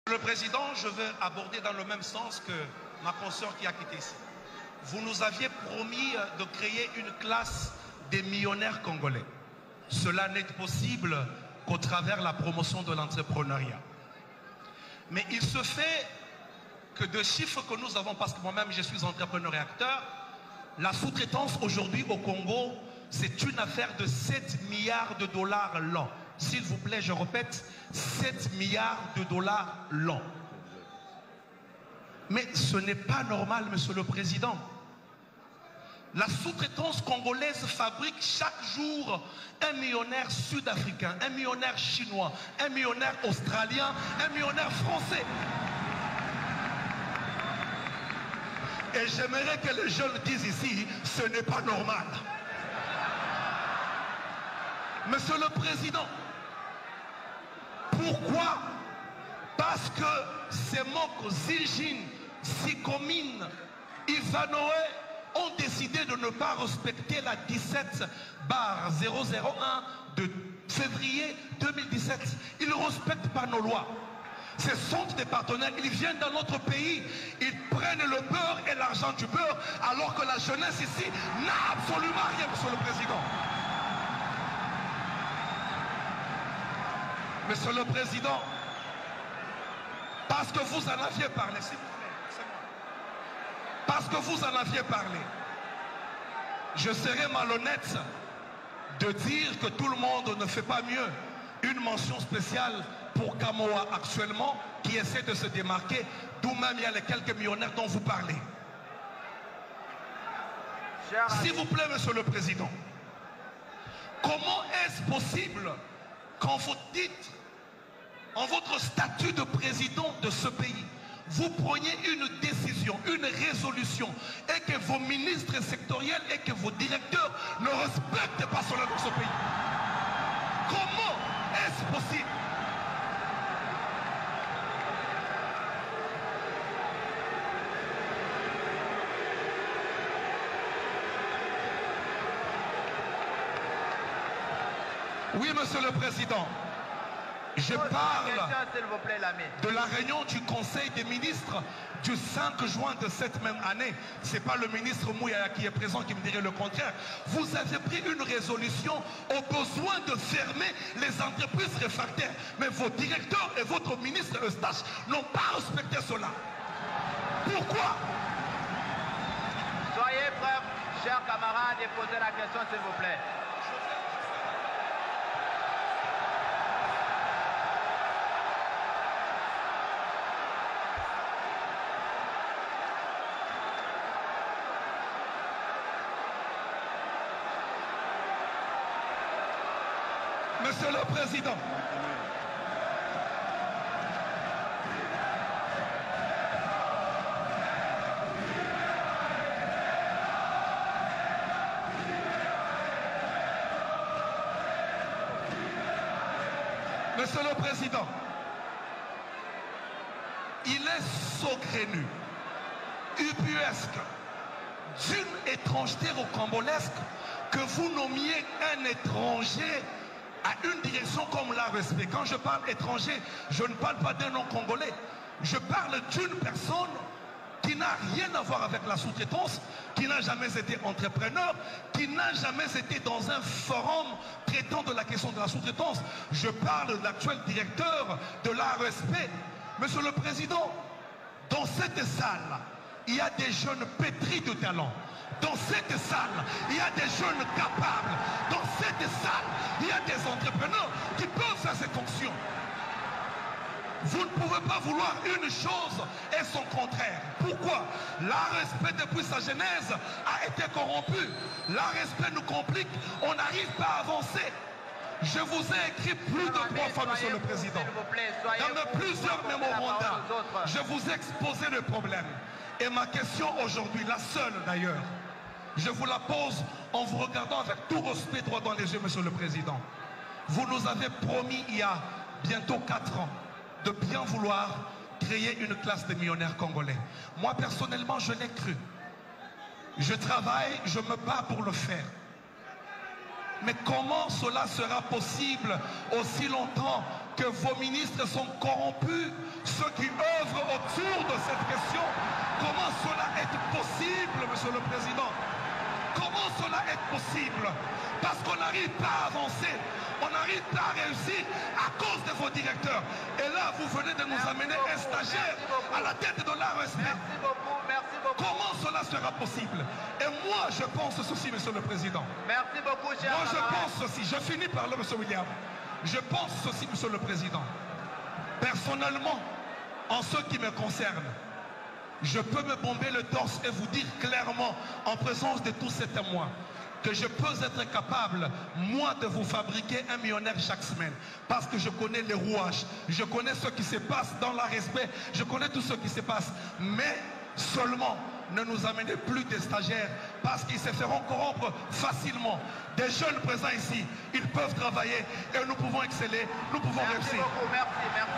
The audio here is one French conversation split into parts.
Le président, je veux aborder dans le même sens que ma consoeur qui a quitté ici. Vous nous aviez promis de créer une classe des millionnaires congolais. Cela n'est possible qu'au travers de la promotion de l'entrepreneuriat. Mais il se fait que de chiffres que nous avons, parce que moi-même je suis entrepreneur et acteur, la sous-traitance aujourd'hui au Congo, c'est une affaire de 7 milliards de dollars l'an. S'il vous plaît, je répète, 7 milliards de dollars l'an. Mais ce n'est pas normal, monsieur le président. La sous-traitance congolaise fabrique chaque jour un millionnaire sud-africain, un millionnaire chinois, un millionnaire australien, un millionnaire français. Et j'aimerais que les jeunes disent ici, ce n'est pas normal. Monsieur le président, pourquoi? Parce que ces mots Ziljin, Sikomine, Ivanoé ont décidé de ne pas respecter la 17/001 de février 2017. Ils ne respectent pas nos lois. Ce sont des partenaires, ils viennent dans notre pays, ils prennent le beurre et l'argent du beurre, alors que la jeunesse ici n'a absolument rien, monsieur le président. Monsieur le président, parce que vous en aviez parlé, s'il vous plaît, c'est moi. Parce que vous en aviez parlé, je serais malhonnête de dire que tout le monde ne fait pas mieux. Une mention spéciale pour Kamoa actuellement, qui essaie de se démarquer, d'où même il y a les quelques millionnaires dont vous parlez. S'il vous plaît, monsieur le président, comment est-ce possible quand vous dites, en votre statut de président de ce pays, vous preniez une décision, une résolution, et que vos ministres sectoriels et que vos directeurs ne respectent pas cela dans ce pays? Comment est-ce possible? Oui, monsieur le président. Je parle de la réunion du Conseil des ministres du 5 juin de cette même année. Ce n'est pas le ministre Mouyaya qui est présent qui me dirait le contraire. Vous avez pris une résolution au besoin de fermer les entreprises réfractaires. Mais vos directeurs et votre ministre Eustache n'ont pas respecté cela. Pourquoi? Soyez prêts, chers camarades, et posez la question, s'il vous plaît. Monsieur le Président, Monsieur le Président, il est saugrenu, ubuesque, d'une étrangeté rocambolesque que vous nommiez un étranger à une direction comme l'ARSP. Quand je parle étranger, je ne parle pas d'un nom congolais. Je parle d'une personne qui n'a rien à voir avec la sous-traitance, qui n'a jamais été entrepreneur, qui n'a jamais été dans un forum traitant de la question de la sous-traitance. Je parle de l'actuel directeur de l'ARSP. Monsieur le Président, dans cette salle, il y a des jeunes pétris de talent. Dans cette salle, il y a des jeunes capables. Dans cette salle, il y a des entrepreneurs qui peuvent faire cette fonction. Vous ne pouvez pas vouloir une chose et son contraire. Pourquoi? L'ARSP depuis sa genèse a été corrompu. L'ARSP nous complique, on n'arrive pas à avancer. Je vous ai écrit plus de 3 fois, monsieur le Président. Dans plusieurs mémorandums, je vous ai exposé le problème. Et ma question aujourd'hui, la seule d'ailleurs, je vous la pose en vous regardant avec tout respect droit dans les yeux, monsieur le Président. Vous nous avez promis il y a bientôt 4 ans de bien vouloir créer une classe de millionnaires congolais. Moi personnellement, je l'ai cru. Je travaille, je me bats pour le faire. Mais comment cela sera possible aussi longtemps que vos ministres sont corrompus, ceux qui cette question. Comment cela est possible, Monsieur le Président? Comment cela est possible? Parce qu'on n'arrive pas à avancer, on n'arrive pas à réussir à cause de vos directeurs. Et là, vous venez de nous amener un stagiaire à la tête de l'ARSP. Merci beaucoup, merci beaucoup. Comment cela sera possible? Et moi, je pense ceci, Monsieur le Président. Merci beaucoup, cher Moi, je camarade. pense ceci. Je finis par là, Monsieur William. Je pense ceci, Monsieur le Président. Personnellement, en ce qui me concerne, je peux me bomber le torse et vous dire clairement, en présence de tous ces témoins, que je peux être capable, moi, de vous fabriquer un millionnaire chaque semaine. Parce que je connais les rouages, je connais ce qui se passe dans la respect, je connais tout ce qui se passe. Mais seulement, ne nous amenez plus des stagiaires parce qu'ils se feront corrompre facilement. Des jeunes présents ici, ils peuvent travailler et nous pouvons exceller, nous pouvons Merci réussir. beaucoup, merci, merci.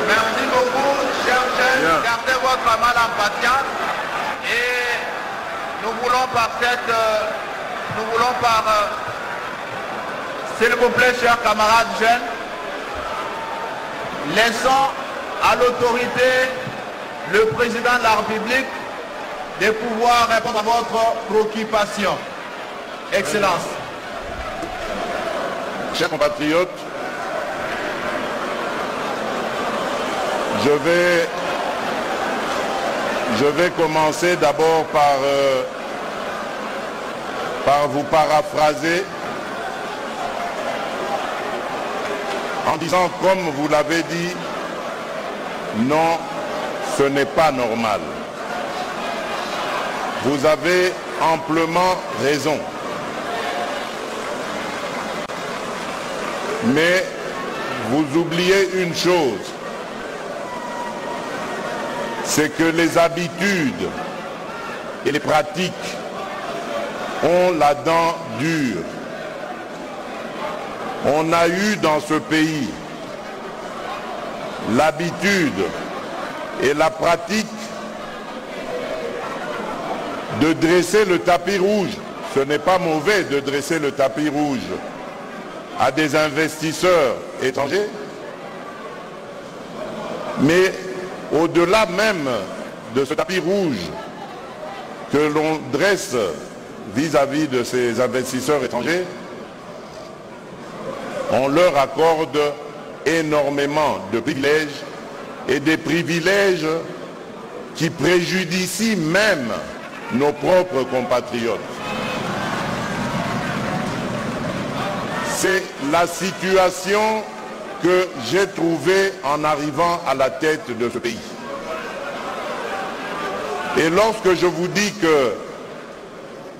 Merci beaucoup, chers jeunes. Gardez votre mal en patience. Et nous voulons par s'il vous plaît, chers camarades jeunes, laissons à l'autorité, le président de la République, de pouvoir répondre à votre préoccupation. Excellence. Chers compatriotes, je vais commencer d'abord par vous paraphraser en disant, comme vous l'avez dit, non, ce n'est pas normal. Vous avez amplement raison. Mais vous oubliez une chose, c'est que les habitudes et les pratiques ont la dent dure. On a eu dans ce pays l'habitude et la pratique de dresser le tapis rouge. Ce n'est pas mauvais de dresser le tapis rouge à des investisseurs étrangers, mais au-delà même de ce tapis rouge que l'on dresse vis-à-vis de ces investisseurs étrangers, on leur accorde énormément de privilèges et des privilèges qui préjudicient même nos propres compatriotes. C'est la situation que j'ai trouvée en arrivant à la tête de ce pays. Et lorsque je vous dis que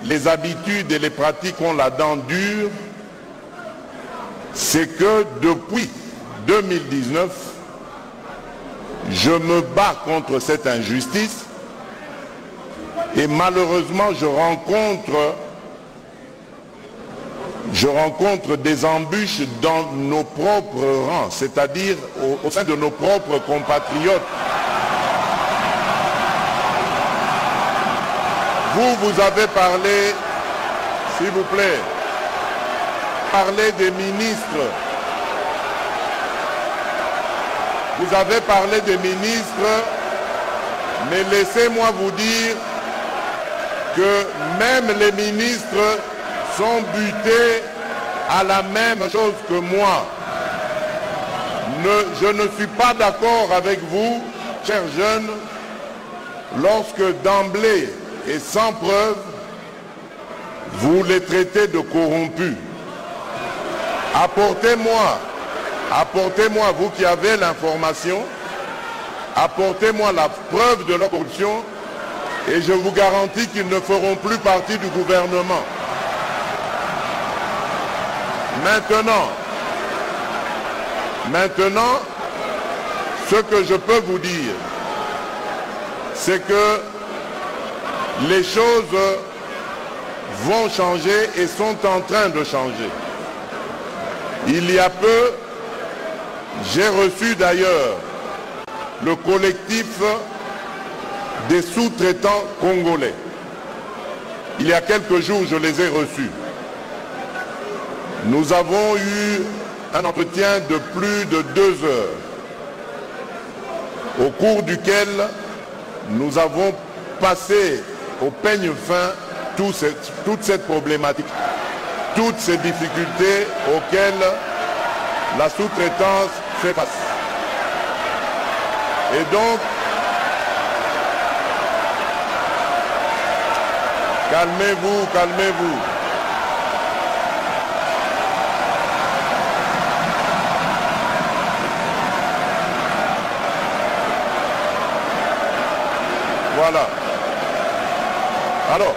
les habitudes et les pratiques ont la dent dure, c'est que depuis 2019, je me bats contre cette injustice et malheureusement je rencontre des embûches dans nos propres rangs, c'est-à-dire au sein de nos propres compatriotes. Vous avez parlé, s'il vous plaît, parlé des ministres. Vous avez parlé des ministres, mais laissez-moi vous dire que même les ministres sont butés à la même chose que moi. Je ne suis pas d'accord avec vous, chers jeunes, lorsque d'emblée et sans preuve, vous les traitez de corrompus. Apportez-moi, vous qui avez l'information, apportez-moi la preuve de leur corruption et je vous garantis qu'ils ne feront plus partie du gouvernement. Maintenant, ce que je peux vous dire, c'est que les choses vont changer et sont en train de changer. Il y a peu, j'ai reçu d'ailleurs le collectif des sous-traitants congolais. il y a quelques jours, je les ai reçus. Nous avons eu un entretien de plus de 2 heures, au cours duquel nous avons passé au peigne fin toute cette problématique, toutes ces difficultés auxquelles la sous-traitance fait face. Et donc, calmez-vous, calmez-vous. Voilà. Alors,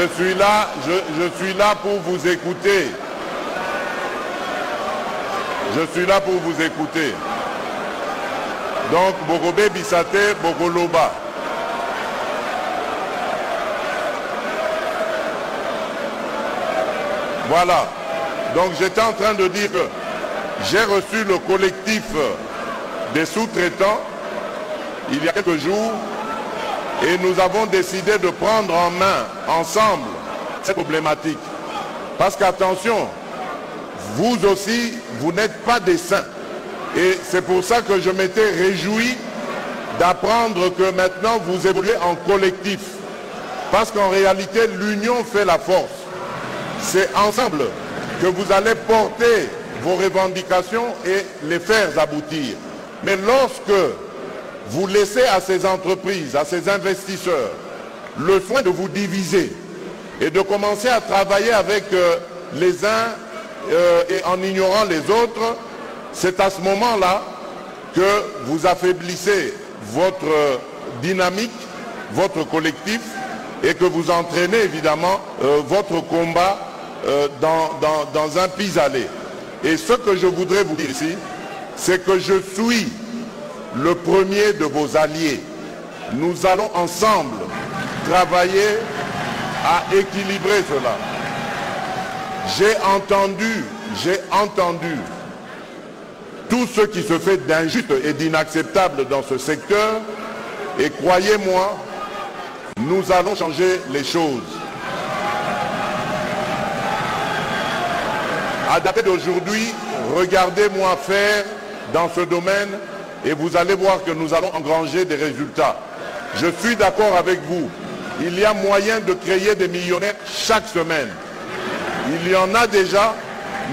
je suis là pour vous écouter. Je suis là pour vous écouter. Donc, Bogobe Bissate, Bogoloba. Voilà. Donc j'étais en train de dire que j'ai reçu le collectif des sous-traitants il y a quelques jours et nous avons décidé de prendre en main ensemble cette problématique. Parce qu'attention, vous aussi, vous n'êtes pas des saints. Et c'est pour ça que je m'étais réjoui d'apprendre que maintenant vous évoluez en collectif. Parce qu'en réalité, l'union fait la force. C'est ensemble que vous allez porter vos revendications et les faire aboutir. Mais lorsque vous laissez à ces entreprises, à ces investisseurs, le soin de vous diviser et de commencer à travailler avec les uns et en ignorant les autres, c'est à ce moment-là que vous affaiblissez votre dynamique, votre collectif, et que vous entraînez évidemment votre combat dans un pis-aller. Et ce que je voudrais vous dire ici, c'est que je suis le premier de vos alliés. Nous allons ensemble travailler à équilibrer cela. J'ai entendu tout ce qui se fait d'injuste et d'inacceptable dans ce secteur, et croyez-moi, nous allons changer les choses. À dater d'aujourd'hui, regardez-moi faire dans ce domaine et vous allez voir que nous allons engranger des résultats. Je suis d'accord avec vous. Il y a moyen de créer des millionnaires chaque semaine. Il y en a déjà,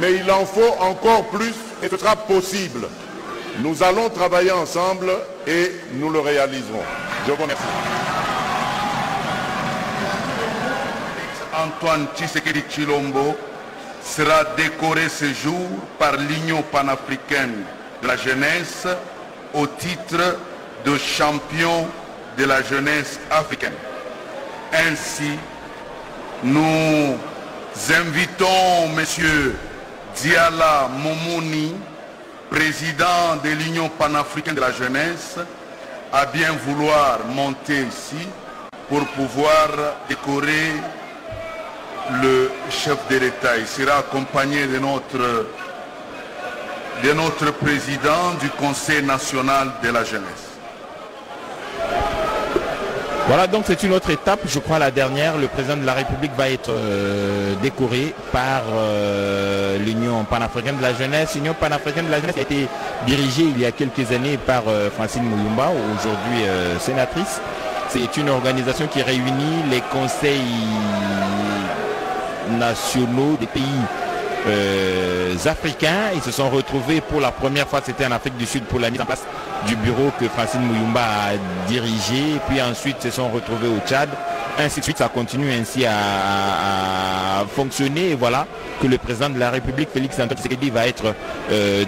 mais il en faut encore plus et ce sera possible. Nous allons travailler ensemble et nous le réaliserons. Je vous remercie. Antoine Tshisekedi Tshilombo sera décoré ce jour par l'Union panafricaine de la jeunesse au titre de champion de la jeunesse africaine. Ainsi, nous invitons M. Diala Momoni, président de l'Union panafricaine de la jeunesse, à bien vouloir monter ici pour pouvoir décorer le chef de l'État. Il sera accompagné de notre président du Conseil national de la jeunesse. Voilà, donc c'est une autre étape, je crois la dernière. Le président de la République va être décoré par l'Union panafricaine de la jeunesse. L'Union panafricaine de la jeunesse a été dirigée il y a quelques années par Francine Muyumba, aujourd'hui sénatrice. C'est une organisation qui réunit les conseils nationaux des pays africains. Ils se sont retrouvés pour la première fois, c'était en Afrique du Sud, pour la mise en place du bureau que Francine Muyumba a dirigé, puis ensuite se sont retrouvés au Tchad, ainsi de suite. Ça continue ainsi à fonctionner, et voilà que le président de la République, Félix Antoine Tshisekedi, va être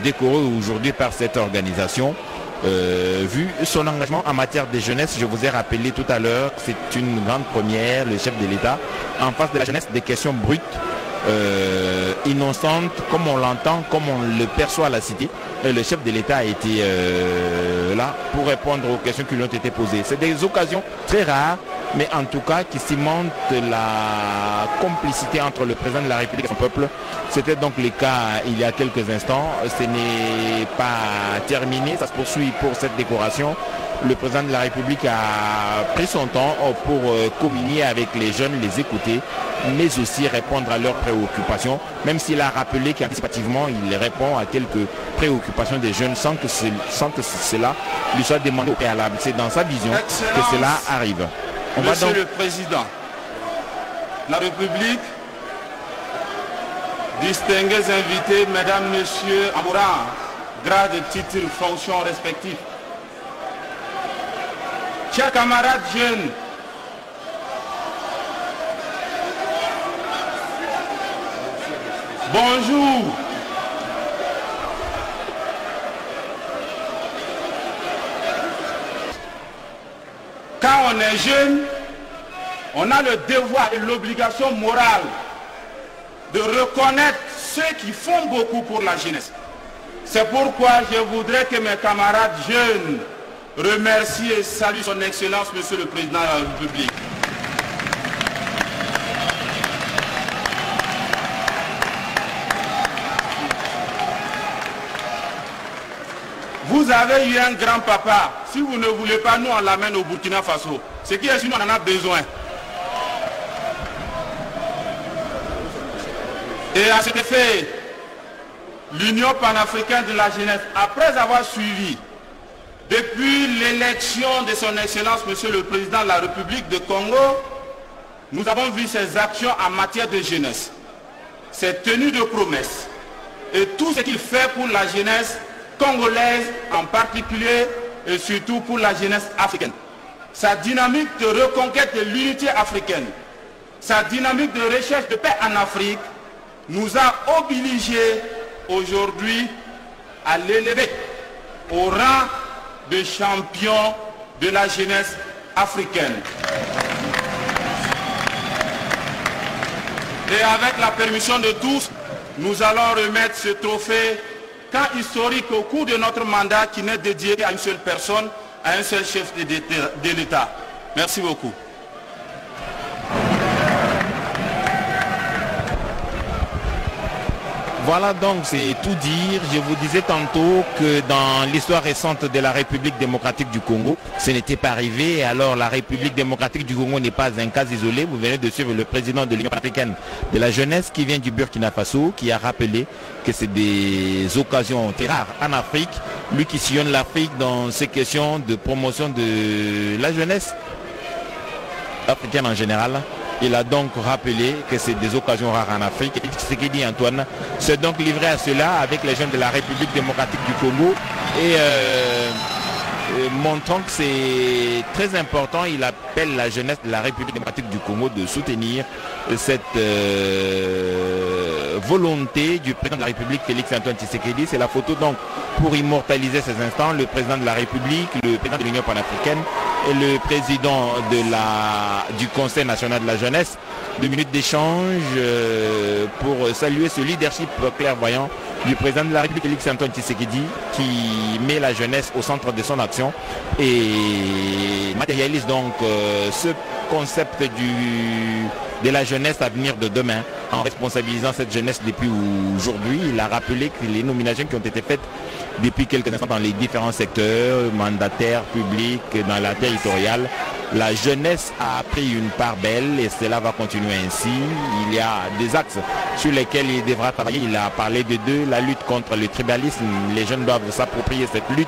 décoré aujourd'hui par cette organisation. Vu son engagement en matière de jeunesse, je vous ai rappelé tout à l'heure que c'est une grande première, le chef de l'État, en face de la jeunesse, des questions brutes, innocentes, comme on l'entend, comme on le perçoit à la cité. Le chef de l'État a été là pour répondre aux questions qui lui ont été posées. C'est des occasions très rares mais en tout cas qui cimente la complicité entre le président de la République et son peuple. C'était donc le cas il y a quelques instants. Ce n'est pas terminé, ça se poursuit pour cette décoration. Le président de la République a pris son temps pour communier avec les jeunes, les écouter, mais aussi répondre à leurs préoccupations, même s'il a rappelé qu'anticipativement, il répond à quelques préoccupations des jeunes sans que cela lui soit demandé au préalable. C'est dans sa vision que cela arrive. Monsieur le Président, la République, distingués invités, Mesdames, Messieurs, en rang, grades, titres, fonctions respectifs. Chers camarades jeunes, bonjour. Quand on est jeune, on a le devoir et l'obligation morale de reconnaître ceux qui font beaucoup pour la jeunesse. C'est pourquoi je voudrais que mes camarades jeunes remercient et saluent son Excellence, Monsieur le Président de la République. Vous avez eu un grand-papa. Si vous ne voulez pas, nous on l'amène au Burkina Faso. Ce qui est sûr, on en a besoin. Et à cet effet, l'Union panafricaine de la jeunesse, après avoir suivi, depuis l'élection de son Excellence, Monsieur le Président de la République de Congo, nous avons vu ses actions en matière de jeunesse, ses tenues de promesses et tout ce qu'il fait pour la jeunesse congolaise en particulier et surtout pour la jeunesse africaine. Sa dynamique de reconquête de l'unité africaine, sa dynamique de recherche de paix en Afrique nous a obligés aujourd'hui à l'élever au rang de champion de la jeunesse africaine. Et avec la permission de tous, nous allons remettre ce trophée cas historique au cours de notre mandat qui n'est dédié à une seule personne, à un seul chef de l'État. Merci beaucoup. Voilà donc, c'est tout dire. Je vous disais tantôt que dans l'histoire récente de la République démocratique du Congo, ce n'était pas arrivé. Alors la République démocratique du Congo n'est pas un cas isolé. Vous venez de suivre le président de l'Union africaine de la jeunesse qui vient du Burkina Faso, qui a rappelé que c'est des occasions très rares en Afrique. Lui qui sillonne l'Afrique dans ces questions de promotion de la jeunesse africaine en général. Il a donc rappelé que c'est des occasions rares en Afrique. Et ce qu'il dit Antoine, c'est donc livré à cela avec les jeunes de la République démocratique du Congo. Et montrant que c'est très important, il appelle la jeunesse de la République démocratique du Congo de soutenir cette volonté du président de la République, Félix Antoine Tshisekedi. C'est la photo donc pour immortaliser ces instants, le président de la République, le président de l'Union panafricaine et le président du Conseil national de la jeunesse. 2 minutes d'échange pour saluer ce leadership clairvoyant du président de la République, Félix Antoine Tshisekedi, qui met la jeunesse au centre de son action et matérialise donc ce concept de la jeunesse à venir de demain, en responsabilisant cette jeunesse depuis aujourd'hui. Il a rappelé que les nominations qui ont été faites depuis quelques instants dans les différents secteurs, mandataires, publics, dans la territoriale, la jeunesse a pris une part belle et cela va continuer ainsi. Il y a des axes sur lesquels il devra travailler. Il a parlé de deux, la lutte contre le tribalisme. Les jeunes doivent s'approprier cette lutte